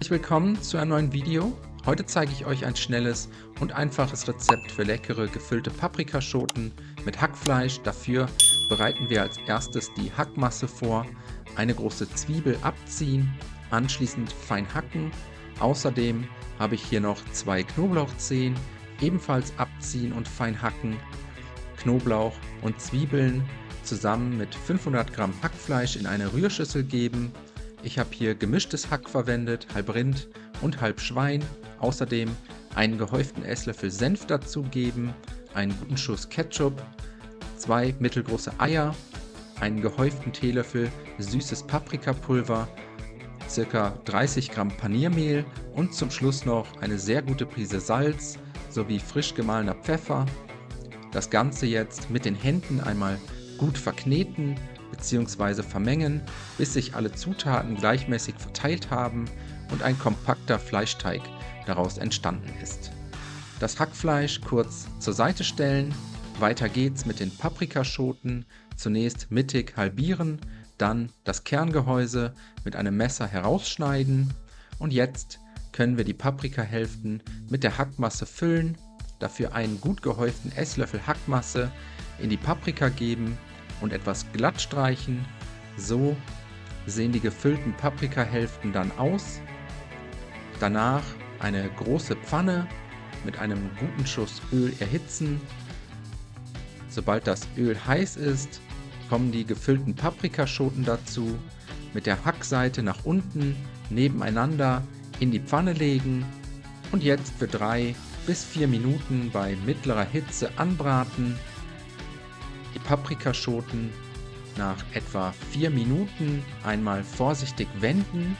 Willkommen zu einem neuen Video. Heute zeige ich euch ein schnelles und einfaches Rezept für leckere gefüllte Paprikaschoten mit Hackfleisch. Dafür bereiten wir als erstes die Hackmasse vor. Eine große Zwiebel abziehen, anschließend fein hacken. Außerdem habe ich hier noch 2 Knoblauchzehen, ebenfalls abziehen und fein hacken. Knoblauch und Zwiebeln zusammen mit 500 Gramm Hackfleisch in eine Rührschüssel geben. Ich habe hier gemischtes Hack verwendet, halb Rind und halb Schwein. Außerdem einen gehäuften Esslöffel Senf dazugeben, einen guten Schuss Ketchup, 2 mittelgroße Eier, einen gehäuften Teelöffel süßes Paprikapulver, ca. 30 Gramm Paniermehl und zum Schluss noch eine sehr gute Prise Salz sowie frisch gemahlener Pfeffer. Das Ganze jetzt mit den Händen einmal gut verkneten bzw. vermengen, bis sich alle Zutaten gleichmäßig verteilt haben und ein kompakter Fleischteig daraus entstanden ist. Das Hackfleisch kurz zur Seite stellen, weiter geht's mit den Paprikaschoten, zunächst mittig halbieren, dann das Kerngehäuse mit einem Messer herausschneiden und jetzt können wir die Paprikahälften mit der Hackmasse füllen, dafür einen gut gehäuften Esslöffel Hackmasse in die Paprika geben und etwas glatt streichen. So sehen die gefüllten Paprikahälften dann aus. Danach eine große Pfanne mit einem guten Schuss Öl erhitzen. Sobald das Öl heiß ist, kommen die gefüllten Paprikaschoten dazu. Mit der Hackseite nach unten nebeneinander in die Pfanne legen und jetzt für 3 bis 4 Minuten bei mittlerer Hitze anbraten. Die Paprikaschoten nach etwa 4 Minuten einmal vorsichtig wenden.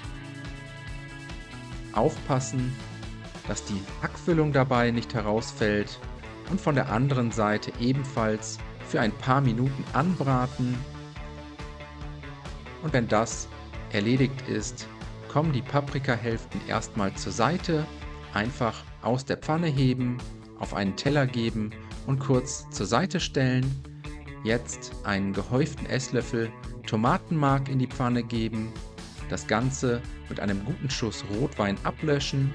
Aufpassen, dass die Hackfüllung dabei nicht herausfällt und von der anderen Seite ebenfalls für ein paar Minuten anbraten. Und wenn das erledigt ist, kommen die Paprikahälften erstmal zur Seite, einfach aus der Pfanne heben, auf einen Teller geben und kurz zur Seite stellen. Jetzt einen gehäuften Esslöffel Tomatenmark in die Pfanne geben, das Ganze mit einem guten Schuss Rotwein ablöschen,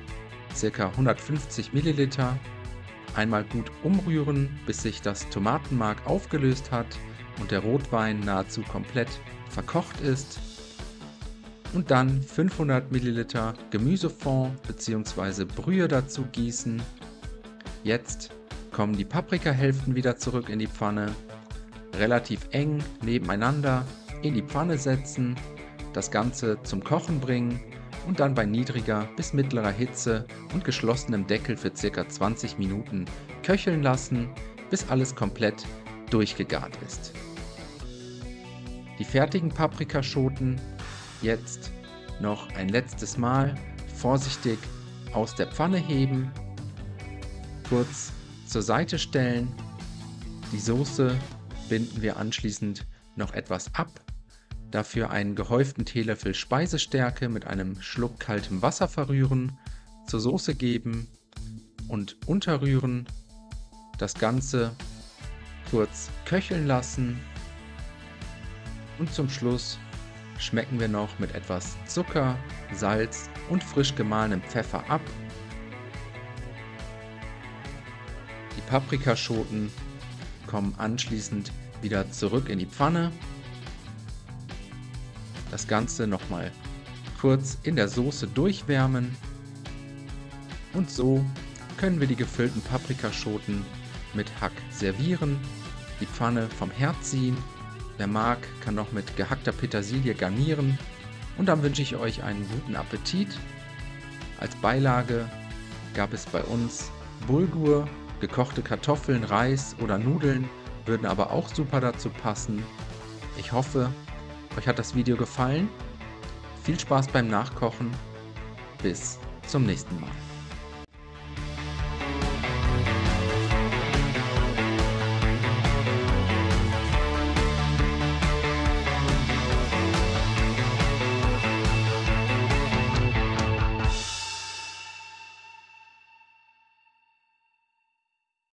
ca. 150 Milliliter, einmal gut umrühren, bis sich das Tomatenmark aufgelöst hat und der Rotwein nahezu komplett verkocht ist und dann 500 Milliliter Gemüsefond bzw. Brühe dazu gießen. Jetzt kommen die Paprikahälften wieder zurück in die Pfanne, relativ eng nebeneinander in die Pfanne setzen, das Ganze zum Kochen bringen und dann bei niedriger bis mittlerer Hitze und geschlossenem Deckel für ca. 20 Minuten köcheln lassen, bis alles komplett durchgegart ist. Die fertigen Paprikaschoten jetzt noch ein letztes Mal vorsichtig aus der Pfanne heben, kurz zur Seite stellen, die Soße binden wir anschließend noch etwas ab, dafür einen gehäuften Teelöffel Speisestärke mit einem Schluck kaltem Wasser verrühren, zur Soße geben und unterrühren, das Ganze kurz köcheln lassen und zum Schluss schmecken wir noch mit etwas Zucker, Salz und frisch gemahlenem Pfeffer ab. Die Paprikaschoten kommen anschließend wieder zurück in die Pfanne. Das Ganze nochmal kurz in der Soße durchwärmen und so können wir die gefüllten Paprikaschoten mit Hack servieren, die Pfanne vom Herd ziehen. Wer mag, kann noch mit gehackter Petersilie garnieren und dann wünsche ich euch einen guten Appetit. Als Beilage gab es bei uns Bulgur, gekochte Kartoffeln, Reis oder Nudeln würden aber auch super dazu passen. Ich hoffe, euch hat das Video gefallen. Viel Spaß beim Nachkochen. Bis zum nächsten Mal.